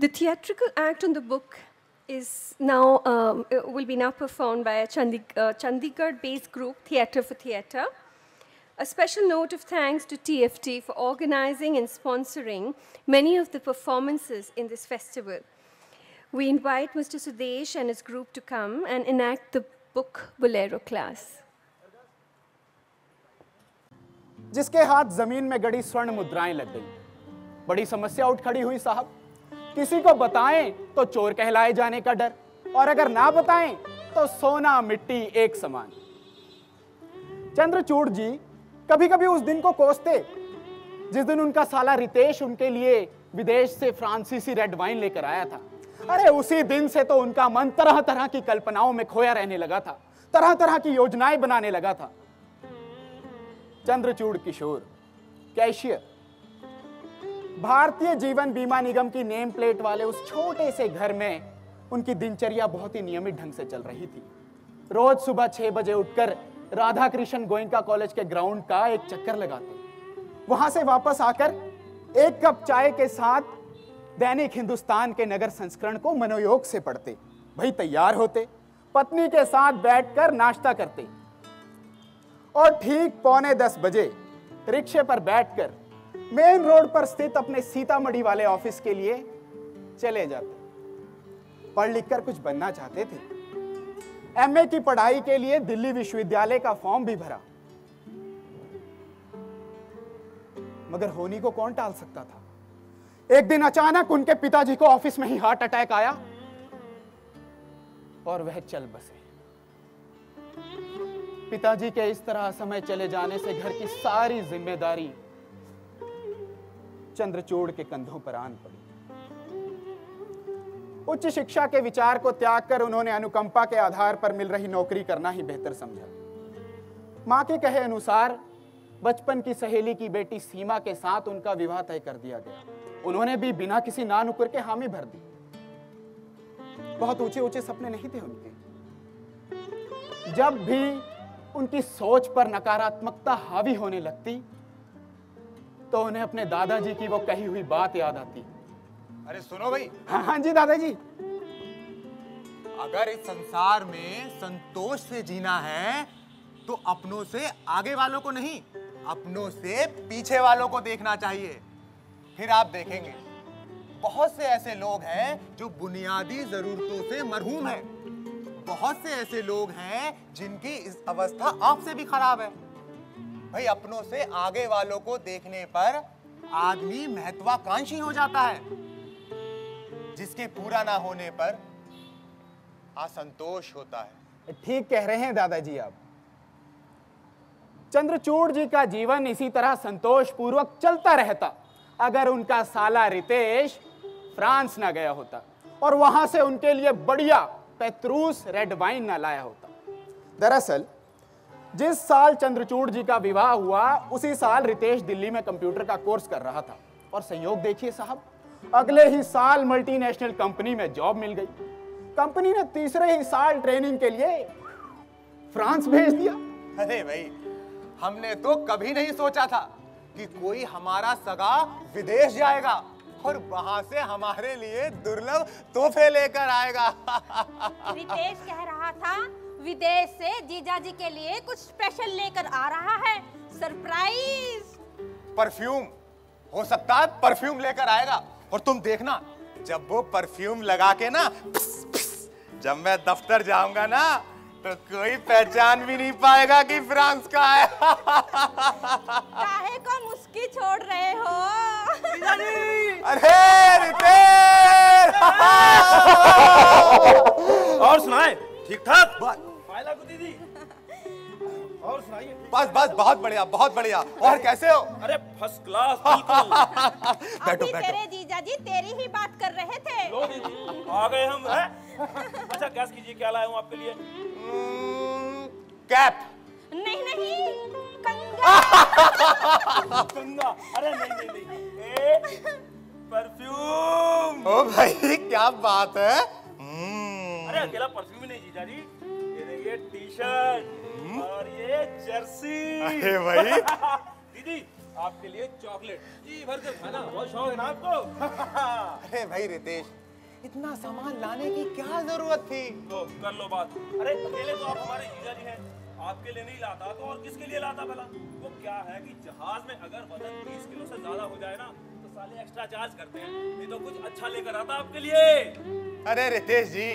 The theatrical act on the book is now will be now performed by a Chandigarh-based group, Theatre for Theatre. A special note of thanks to TFT for organizing and sponsoring many of the performances in this festival. We invite Mr. Sudesh and his group to come and enact the book Bolero class. जिसके हाथ जमीन में गड़ी स्वर्ण मुद्राएं लग गई, बड़ी समस्या उठ खड़ी हुई साहब। किसी को बताएं तो चोर कहलाए जाने का डर, और अगर ना बताएं तो सोना मिट्टी एक समान। चंद्रचूड़ जी कभी कभी उस दिन को कोसते जिस दिन उनका साला रितेश उनके लिए विदेश से फ्रांसीसी रेड वाइन लेकर आया था। अरे उसी दिन से तो उनका मन तरह तरह की कल्पनाओं में खोया रहने लगा था, तरह तरह की योजनाएं बनाने लगा था। चंद्रचूड़ किशोर, कैशियर, भारतीय जीवन बीमा निगम की नेम प्लेट वाले उस छोटे से घर में उनकी दिनचर्या बहुत ही नियमित ढंग से चल रही थी। रोज सुबह 6 बजे उठकर राधा कृष्ण गोयनका कॉलेज के ग्राउंड का एक चक्कर लगाते, वहां से वापस आकर एक कप चाय के साथ दैनिक हिंदुस्तान के नगर संस्करण को मनोयोग से पढ़ते, भाई तैयार होते, पत्नी के साथ बैठकर नाश्ता करते और ठीक 9:45 बजे रिक्शे पर बैठकर मेन रोड पर स्थित अपने सीतामढ़ी वाले ऑफिस के लिए चले जाते। पढ़ लिखकर कुछ बनना चाहते थे। एमए की पढ़ाई के लिए दिल्ली विश्वविद्यालय का फॉर्म भी भरा, मगर होनी को कौन टाल सकता था। एक दिन अचानक उनके पिताजी को ऑफिस में ही हार्ट अटैक आया और वह चल बसे। पिताजी के इस तरह समय चले जाने से घर की सारी जिम्मेदारी चंद्रचूड़ के कंधों पर आन पड़ी। उच्च शिक्षा के विचार को त्याग कर उन्होंने अनुकंपा के आधार पर मिल रही नौकरी करना ही बेहतर समझा। मां के कहे अनुसार बचपन की सहेली की बेटी सीमा के साथ उनका विवाह तय कर दिया गया। उन्होंने भी बिना किसी ना नुक्कर के हामी भर दी। बहुत ऊंचे ऊंचे सपने नहीं थे उनके। जब भी उनकी सोच पर नकारात्मकता हावी होने लगती तो उन्हें अपने दादाजी की वो कही हुई बात याद आती। अरे सुनो भाई। हाँ जी दादाजी। अगर इस संसार में संतोष से जीना है तो अपनों से आगे वालों को नहीं, अपनों से पीछे वालों को देखना चाहिए। फिर आप देखेंगे बहुत से ऐसे लोग हैं जो बुनियादी जरूरतों से मरहूम हैं। बहुत से ऐसे लोग हैं जिनकी इस अवस्था आपसे भी खराब है। भाई अपनों से आगे वालों को देखने पर आदमी महत्वाकांक्षी हो जाता है, जिसके पूरा ना होने पर असंतोष होता है। ठीक कह रहे हैं दादाजी आप। चंद्रचूड़ जी का जीवन इसी तरह संतोष पूर्वक चलता रहता अगर उनका साला रितेश फ्रांस ना गया होता और वहां से उनके लिए बढ़िया पेत्रूस रेड वाइन ना लाया होता। दरअसल जिस साल चंद्रचूड़ जी का विवाह हुआ उसी साल रितेश दिल्ली में कंप्यूटर का कोर्स कर रहा था और संयोग देखिए साहब, अगले ही साल मल्टीनेशनल कंपनी में जॉब मिल गई। कंपनी ने तीसरे ही साल ट्रेनिंग के लिए फ्रांस भेज दिया। अरे भाई हमने तो कभी नहीं सोचा था कि कोई हमारा सगा विदेश जाएगा और वहां से हमारे लिए दुर्लभ तोहफे लेकर आएगा। रितेश कह रहा था विदेश से जीजाजी के लिए कुछ स्पेशल लेकर आ रहा है, सरप्राइज। परफ्यूम, हो सकता है परफ्यूम लेकर आएगा। और तुम देखना जब वो परफ्यूम लगा के ना जब मैं दफ्तर जाऊंगा ना तो कोई पहचान भी नहीं पाएगा कि फ्रांस का है। काहे को मुस्की छोड़ रहे हो? अरे रितेश! और सुनाए ठीक ठाक? दीदी और सुनाइए। बस बस बहुत बढ़िया बहुत बढ़िया। और कैसे हो? अरे फर्स्ट क्लास बिल्कुल। बैठो अभी बैठो। तेरे जीजाजी तेरी ही बात कर रहे थे। लो दीदी आ गए हम हैं? अच्छा गैस कीजिए क्या लाया हूँ आपके लिए। कैप। नहीं नहीं कंगा। कंगा? अरे नहीं नहीं नहीं परफ्यूम। ओ भाई क्या बात है। अरे अकेला परफ्यूम ही नहीं जीजा जी, ये टी शर्ट और ये जर्सी। अरे भाई दीदी आपके लिए चॉकलेट जी भर के खाना, बहुत शौक है ना आपको। अरे भाई रितेश, इतना सामान लाने की क्या जरूरत थी? तो कर लो बात। अरे अकेले तो आप हमारे जीजा जी हैं, आपके लिए नहीं लाता तो और किसके लिए लाता भला? वो क्या है कि जहाज में अगर वजन 20 किलो से ज्यादा हो जाए ना तो साले एक्स्ट्रा चार्ज करते हैं, नहीं तो कुछ अच्छा लेकर आता आपके लिए। अरे रितेश जी,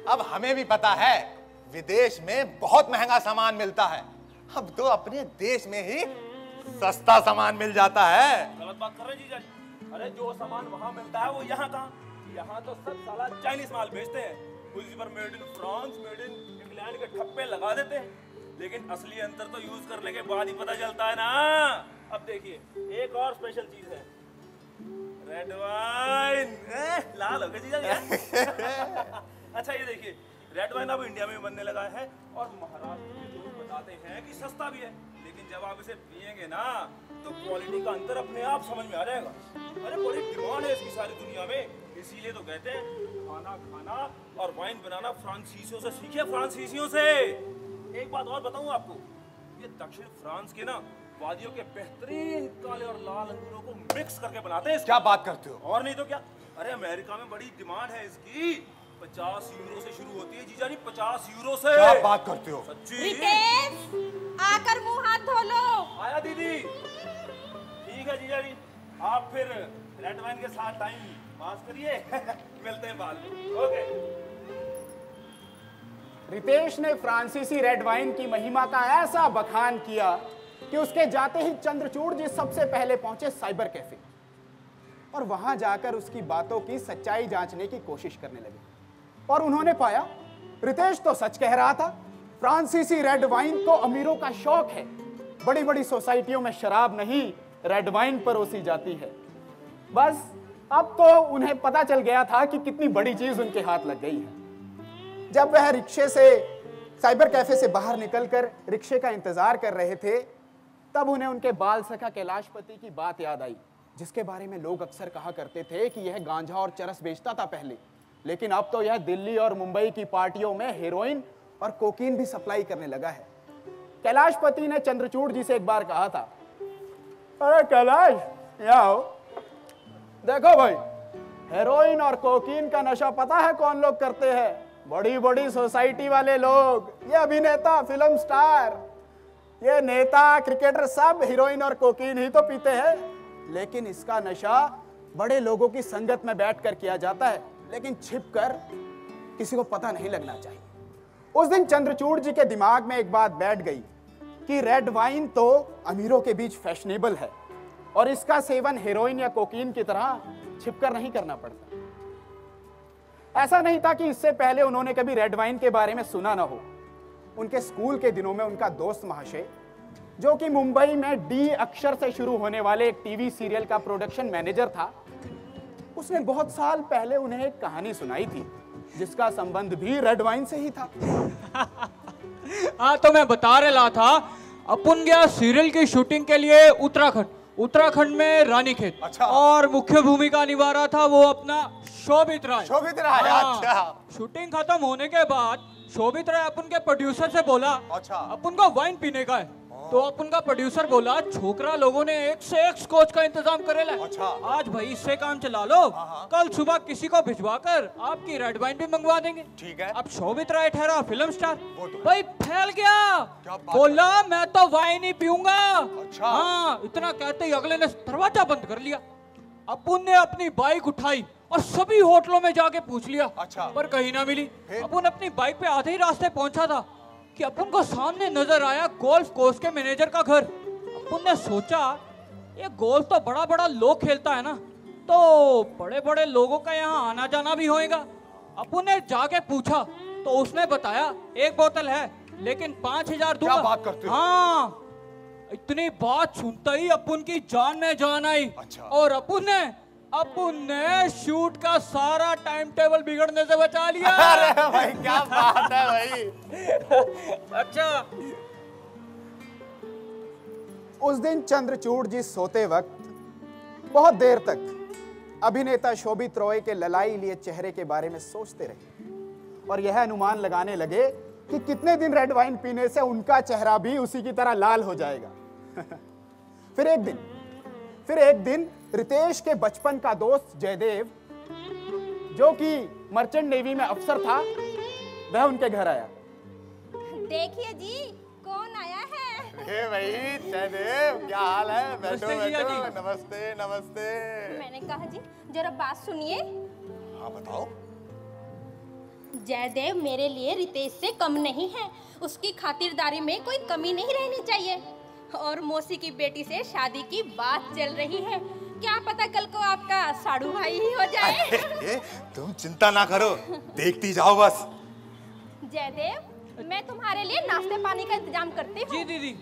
अब हमें भी पता है विदेश में बहुत महंगा सामान मिलता है, अब तो अपने देश में ही सस्ता सामान मिल जाता है। गलत बात कर रहे हैं जीजा जी। अरे जो सामान वहाँ मिलता है वो यहाँ कहाँ? यहाँ तो सब साला चाइनीज माल बेचते हैं, उसी पर made in France, made in England के ठप्पे लगा देते हैं, लेकिन असली अंतर तो यूज करने के बाद ही पता चलता है ना। अब देखिए एक और स्पेशल चीज है, रेड वाइन। लाल हो गया जीजा जी। अच्छा ये देखिए, रेड वाइन अब इंडिया में बनने लगा है और महाराष्ट्र के लोग बताते हैं कि सस्ता भी है, लेकिन जब आप इसे पिएंगे ना तो क्वालिटी का अंतर अपने आप समझ में आ जाएगा। अरे बड़ी डिमांड है इसकी सारी दुनिया में, इसीलिए तो कहते हैं खाना खाना और वाइन बनाना फ्रांसीसियों से सीखे, फ्रांसीसियों से। एक बात और बताऊं आपको, ये दक्षिण फ्रांस के ना वादियों के बेहतरीन काले और लाल अंगूरों को मिक्स करके बनाते हैं। क्या बात करते हो? और नहीं तो क्या। अरे अमेरिका में बड़ी डिमांड है इसकी, 50 यूरो से शुरू होती है जीजा जी, 50 यूरो से। क्या बात करते हो? सच्ची। रितेश, आकर मुंह हाथ धो लो। आया दीदी। ठीक है जीजा जी, आप फिर रेड वाइन के साथ टाइम पास करिए। मिलते हैं बाद में। ओके। रितेश ने फ्रांसीसी रेड वाइन की महिमा का ऐसा बखान किया कि उसके जाते ही चंद्रचूड़ जी सबसे पहले पहुंचे साइबर कैफे और वहां जाकर उसकी बातों की सच्चाई जांचने की कोशिश करने लगे। और उन्होंने पाया रितेश तो सच कह रहा था, फ्रांसीसी रेड वाइन को अमीरों का शौक है। बड़ी बड़ी सोसाइटियों में शराब नहीं, रेड वाइन परोसी जाती है। बस अब तो उन्हें पता चल गया था कि कितनी बड़ी चीज उनके हाथ लग गई है। जब वह रिक्शे से साइबर कैफे से बाहर निकलकर रिक्शे का इंतजार कर रहे थे, तब उन्हें उनके बाल सखा कैलाशपति की बात याद आई, जिसके बारे में लोग अक्सर कहा करते थे कि यह गांजा और चरस बेचता था पहले, लेकिन अब तो यह दिल्ली और मुंबई की पार्टियों में हेरोइन और कोकीन भी सप्लाई करने लगा है। कैलाशपति ने चंद्रचूड़ जी से एक बार कहा था, अरे कैलाश यहाँ आओ, देखो भाई, हेरोइन और कोकीन का नशा पता है कौन लोग करते हैं? बड़ी बड़ी सोसाइटी वाले लोग, ये अभिनेता, फिल्म स्टार, ये नेता, क्रिकेटर, सब हीरोइन और कोकीन ही तो पीते हैं। लेकिन इसका नशा बड़े लोगों की संगत में बैठकर किया जाता है, लेकिन छिपकर, किसी को पता नहीं लगना चाहिए। उस दिन चंद्रचूड़ जी के दिमाग में एक बात बैठ गई कि रेड वाइन तो अमीरों के बीच फैशनेबल है और इसका सेवन हेरोइन या कोकीन की तरह छिपकर नहीं करना पड़ता। ऐसा नहीं था कि इससे पहले उन्होंने कभी रेड वाइन के बारे में सुना ना हो। उनके स्कूल के दिनों में उनका दोस्त महाशय, जो कि मुंबई में डी अक्षर से शुरू होने वाले एक टीवी सीरियल का प्रोडक्शन मैनेजर था, उसने बहुत साल पहले उन्हें एक कहानी सुनाई थी जिसका संबंध भी रेड वाइन से ही था। हाँ, तो मैं बता रहा था, अपन गया सीरियल की शूटिंग के लिए उत्तराखंड में रानीखेत। अच्छा। और मुख्य भूमिका निभा रहा था वो अपना शोभित राय। हाँ। अच्छा। शूटिंग खत्म होने के बाद शोभित राय अपन के प्रोड्यूसर से बोला, अच्छा, अपन को वाइन पीने का है। तो अपन का प्रोड्यूसर बोला, छोकरा लोगों ने एक से एक स्कॉच का इंतजाम करेला। अच्छा। आज भाई इससे काम चला लो, कल सुबह किसी को भिजवाकर आपकी रेड वाइन भी मंगवा देंगे। ठीक है। अब शोभित राय ठहरा फिल्म स्टार, तो भाई फैल गया, बोला मैं तो वाइन ही पीऊंगा। अच्छा। हाँ, इतना कहते ही अगले ने दरवाजा बंद कर लिया। अपन ने अपनी बाइक उठाई और सभी होटलों में जाके पूछ लिया। अच्छा। पर कहीं ना मिली। अपन अपनी बाइक पे आधे ही रास्ते पहुंचा था कि अपन को सामने नजर आया गोल्फ कोर्स के मैनेजर का घर। अपन ने सोचा ये गोल्फ तो बड़ा बड़ा लोग खेलता है ना, तो बड़े बड़े लोगों का यहाँ आना जाना भी होएगा। अपन ने जाके पूछा तो उसने बताया एक बोतल है लेकिन 5,000 दूंगा। क्या बात करते हो? हाँ, इतनी बात सुनते ही अपन की जान में जान आई। अच्छा। और अपन ने शूट का सारा टाइम टेबल बिगड़ने से बचा लिया। अरे भाई क्या बात है भाई। अच्छा। उस दिन चंद्रचूड़ जी सोते वक्त बहुत देर तक अभिनेता शोभित रॉय के ललाई लिए चेहरे के बारे में सोचते रहे और यह अनुमान लगाने लगे कि कितने दिन रेड वाइन पीने से उनका चेहरा भी उसी की तरह लाल हो जाएगा। फिर एक दिन रितेश के बचपन का दोस्त जयदेव जो कि मर्चेंट नेवी में अफसर था, वह उनके घर आया। देखिए जी कौन आया है। अरे भाई जयदेव, क्या हाल है? बैठो नमस्ते जीजा बैठो। जी। नमस्ते नमस्ते। मैंने कहा जी जरा बात सुनिए। हाँ बताओ। जयदेव मेरे लिए रितेश से कम नहीं है, उसकी खातिरदारी में कोई कमी नहीं रहनी चाहिए। और मौसी की बेटी से शादी की बात चल रही है, क्या पता कल को आपका साड़ू भाई ही हो जाए। अरे, तुम चिंता ना करो, देखती जाओ बस। जयदेव मैं तुम्हारे लिए नाश्ते पानी का इंतजाम करती हूँ। जी दीदी।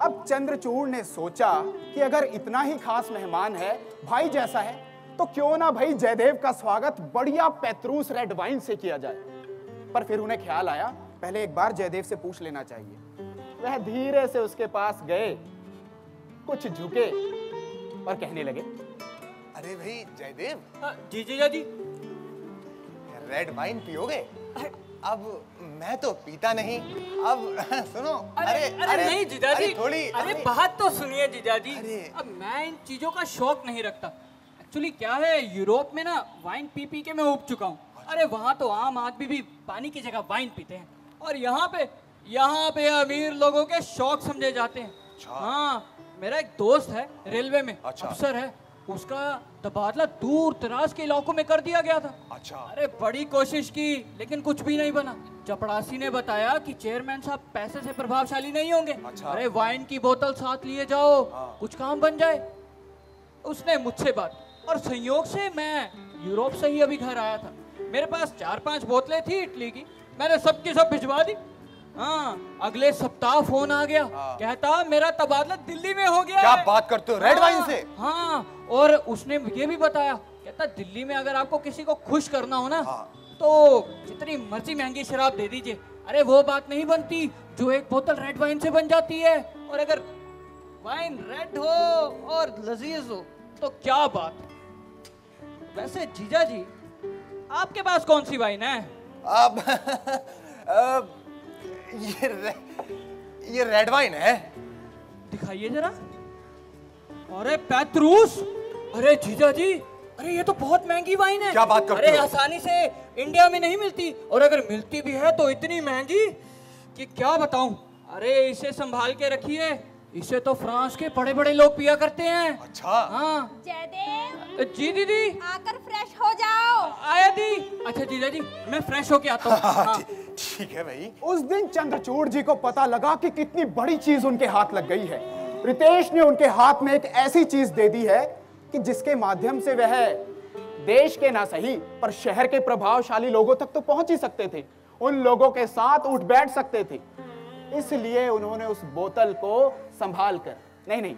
अब चंद्रचूड़ ने सोचा कि अगर इतना ही खास मेहमान है, भाई जैसा है, तो क्यों ना भाई जयदेव का स्वागत बढ़िया पेत्रूस रेड वाइन से किया जाए। पर फिर उन्हें ख्याल आया, पहले एक बार जयदेव से पूछ लेना चाहिए। वह धीरे से उसके पास गए, कुछ झुके और कहने लगे, अरे भाई जयदेव, जी जीजा जी। रेड वाइन पियोगे? अब मैं तो पीता नहीं। अब सुनो। अरे नहीं जीजा जी, थोड़ी अरे बात तो सुनिए जीजा जी। अरे। अब मैं इन चीजों का शौक नहीं रखता। एक्चुअली क्या है, यूरोप में ना वाइन पी पी के मैं उब चुका हूँ। अरे वहाँ तो आम आदमी भी पानी की जगह वाइन पीते हैं, और यहाँ पे अमीर लोगों के शौक समझे जाते हैं। हाँ, मेरा एक दोस्त है रेलवे में, अच्छा। अफसर है, उसका तबादला दूर दराज के इलाकों में कर दिया गया था। अच्छा। अरे बड़ी कोशिश की लेकिन कुछ भी नहीं बना। चपड़ासी ने बताया कि चेयरमैन साहब पैसे से प्रभावशाली नहीं होंगे। अच्छा। अरे वाइन की बोतल साथ लिए जाओ, कुछ काम बन जाए। उसने मुझसे बात, और संयोग से मैं यूरोप से ही अभी घर आया था। मेरे पास 4-5 बोतलें थी इटली की, मैंने सबकी सब भिजवा दी। हाँ, अगले सप्ताह फोन आ गया, कहता मेरा तबादला दिल्ली में हो गया क्या है। बात करते हो, रेड वाइन से? हाँ, और उसने ये भी बताया, कहता दिल्ली में अगर आपको किसी को खुश करना हो ना, तो जितनी मर्जी महंगी शराब दे दीजिए, अरे वो बात नहीं बनती जो एक बोतल रेड वाइन से बन जाती है। और अगर वाइन रेड हो और लजीज हो तो क्या बात। वैसे जीजा जी, आपके पास कौन सी वाइन है? अब ये रेड वाइन है। दिखाइए जरा। अरे पेत्रूस, अरे जीजा जी, अरे ये तो बहुत महंगी वाइन है। क्या बात करते अरे हो? आसानी से इंडिया में नहीं मिलती, और अगर मिलती भी है तो इतनी महंगी कि क्या बताऊं। अरे इसे संभाल के रखिए, इसे तो फ्रांस के बड़े बड़े लोग पिया करते हैं। अच्छा। हाँ जयदेव जी दीदी। आकर फ्रेश हो जाओ। आया दी। अच्छा जीजा जी, मैं फ्रेश होके आता हूँ। हाँ। ठीक है भाई। उस दिन चंद्रचूड़ जी को पता लगा कि कितनी बड़ी चीज उनके हाथ लग गई है। रितेश ने उनके हाथ में एक ऐसी चीज दे दी है कि जिसके माध्यम से वह देश के ना सही पर शहर के प्रभावशाली लोगों तक तो पहुंच ही सकते थे, उन लोगों के साथ उठ बैठ सकते थे। इसलिए उन्होंने उस बोतल को संभाल कर नहीं,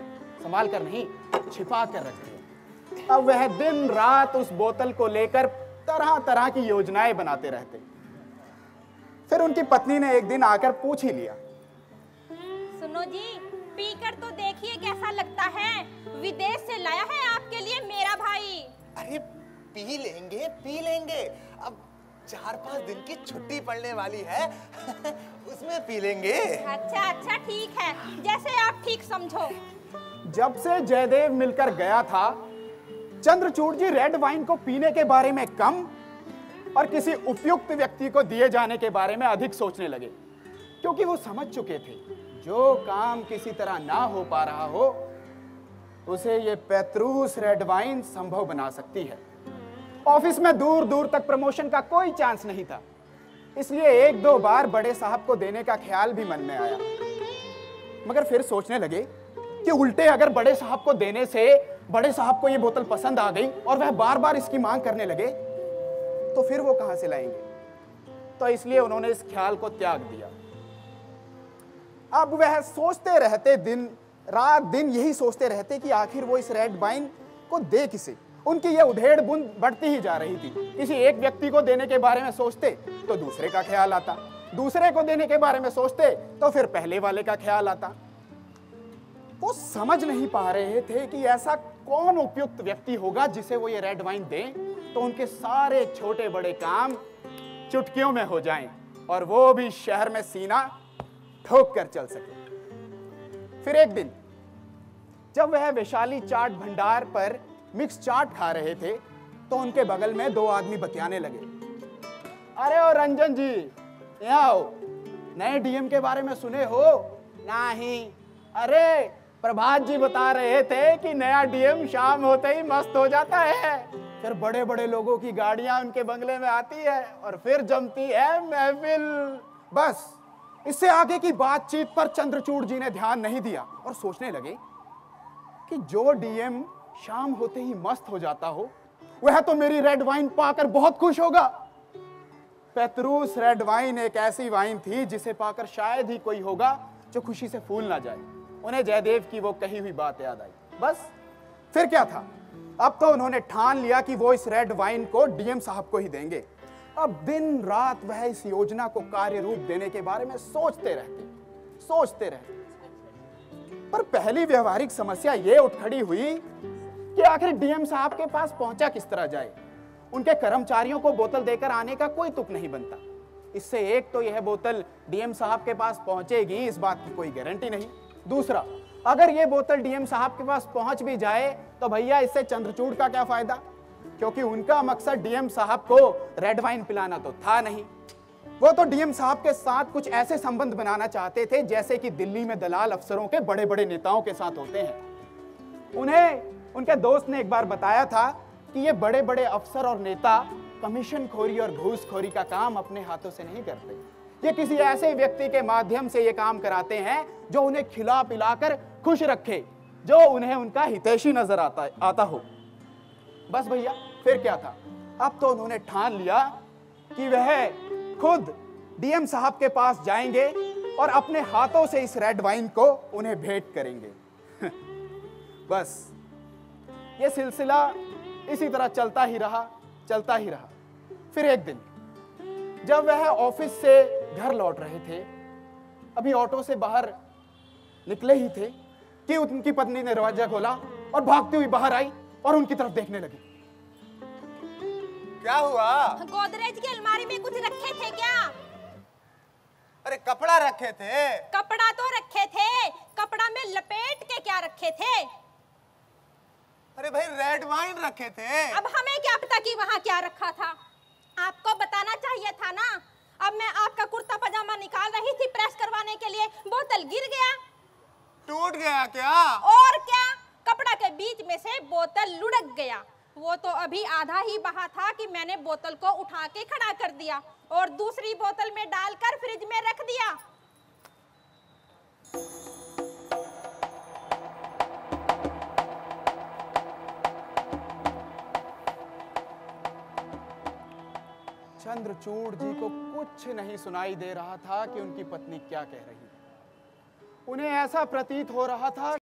छिपा कर रख दिया। अब वह दिन रात उस बोतल को लेकर तरह तरह की योजनाएं बनाते रहते। फिर उनकी पत्नी ने एक दिन आकर पूछ ही लिया, सुनो जी, पीकर तो देखिए कैसा लगता है। विदेश से लाया है आपके लिए मेरा भाई। अरे पी लेंगे। अब 4-5 दिन की छुट्टी पड़ने वाली है उसमें पी लेंगे। अच्छा ठीक है, जैसे आप ठीक समझो। जब से जयदेव मिलकर गया था, चंद्रचूड़ जी रेड वाइन को पीने के बारे में कम और किसी उपयुक्त व्यक्ति को दिए जाने के बारे में अधिक सोचने लगे, क्योंकि वो समझ चुके थे जो काम किसी तरह ना हो पा रहा हो, उसे ये पेत्रूस रेड वाइन संभव बना सकती है। ऑफिस में दूर दूर तक प्रमोशन का कोई चांस नहीं था, इसलिए 1-2 बार बड़े साहब को देने का ख्याल भी मन में आया। मगर फिर सोचने लगे कि उल्टे अगर बड़े साहब को देने से बड़े साहब को ये बोतल पसंद आ गई और वह बार बार इसकी मांग करने लगे, तो फिर वो कहां से लाएंगे। तो इसलिए उन्होंने इस ख्याल को त्याग दिया। अब वह सोचते रहते, दिन रात दिन यही सोचते रहते कि आखिर वो इस रेड वाइन को दे किसे। उनकी यह उधेड़ बुन बढ़ती ही जा रही थी। किसी एक व्यक्ति को देने के बारे में सोचते तो दूसरे का ख्याल आता, दूसरे को देने के बारे में सोचते तो फिर पहले वाले का ख्याल आता। वो समझ नहीं पा रहे थे कि ऐसा कौन उपयुक्त व्यक्ति होगा जिसे वो ये रेड वाइन दें तो उनके सारे छोटे बड़े काम चुटकियों में हो जाएं और वो भी शहर में सीना ठोक कर चल सके। फिर एक दिन जब वह वैशाली चाट भंडार पर मिक्स चाट खा रहे थे, तो उनके बगल में दो आदमी बतियाने लगे। अरे ओ रंजन जी, यहाँ आओ, नए डीएम के बारे में सुने हो? नहीं। अरे प्रभात जी बता रहे थे कि नया डीएम शाम होते ही मस्त हो जाता है, फिर बड़े बड़े लोगों की गाड़ियां उनके बंगले में आती है और फिर जमती है महफिल। बस इससे आगे की बातचीत पर चंद्रचूड़ जी ने ध्यान नहीं दिया और सोचने लगे कि जो डीएम शाम होते ही मस्त हो जाता हो, वह तो मेरी रेड वाइन पाकर बहुत खुश होगा। पेत्रूस रेड वाइन एक ऐसी वाइन थी जिसे पाकर शायद ही कोई होगा जो खुशी से फूल ना जाए। उन्हें जयदेव की वो कही हुई बात याद आई। बस फिर क्या था, अब तो उन्होंने ठान लिया कि वो इस रेड वाइन को डीएम साहब को ही देंगे। अब दिन रात वह इस योजना को कार्य रूप देने के बारे में सोचते रहते। पर पहली व्यवहारिक समस्या ये उठ खड़ी हुई कि आखिर डीएम साहब के पास पहुंचा किस तरह जाए। उनके कर्मचारियों को बोतल देकर आने का कोई तुक नहीं बनता। इससे एक तो यह बोतल डीएम साहब के पास पहुंचेगी, इस बात की कोई गारंटी नहीं। दूसरा, अगर यह बोतल डीएम साहब के पास पहुंच भी जाए तो भैया इससे चंद्रचूड़ का क्या फायदा, क्योंकि उनका मकसद डीएम साहब को रेड वाइन पिलाना तो था नहीं। वो तो डीएम साहब के साथ कुछ ऐसे संबंध बनाना चाहते थे जैसे कि दिल्ली में दलाल अफसरों के बड़े बड़े नेताओं के साथ होते हैं। उन्हें उनके दोस्त ने एक बार बताया था कि ये बड़े बड़े अफसर और नेता कमीशन खोरी और घूसखोरी का काम अपने हाथों से नहीं करते। ये किसी ऐसे व्यक्ति के माध्यम से ये काम कराते हैं जो उन्हें खिला पिलाकर खुश रखे, जो उन्हें उनका हितैषी नजर आता हो। बस भैया फिर क्या था, अब तो उन्होंने ठान लिया कि वह खुद डीएम साहब के पास जाएंगे और अपने हाथों से इस रेड वाइन को उन्हें भेंट करेंगे। बस ये सिलसिला इसी तरह चलता ही रहा। फिर एक दिन जब वह ऑफिस से घर लौट रहे थे, अभी ऑटो से बाहर निकले ही थे कि उनकी पत्नी ने दरवाजा खोला और भागती हुई बाहर आई और उनकी तरफ देखने लगी। क्या हुआ? गोदरेज की अलमारी में कुछ रखे थे क्या? अरे कपड़ा रखे थे। कपड़ा तो रखे थे, कपड़ा में लपेट के क्या रखे थे? अरे भाई रेड वाइन रखे थे। अब हमें क्या पता कि वहाँ क्या रखा था, आपको बताना चाहिए था ना। अब मैं आपका कुर्ता पजामा निकाल रही थी प्रेस करवाने के लिए, बोतल गिर गया। टूट गया क्या? और क्या, कपड़ा के बीच में से बोतल लुढ़क गया। वो तो अभी आधा ही बहा था कि मैंने बोतल को उठा के खड़ा कर दिया और दूसरी बोतल में डालकर फ्रिज में रख दिया। चंद्रचूड़ जी को कुछ नहीं सुनाई दे रहा था कि उनकी पत्नी क्या कह रही है। उन्हें ऐसा प्रतीत हो रहा था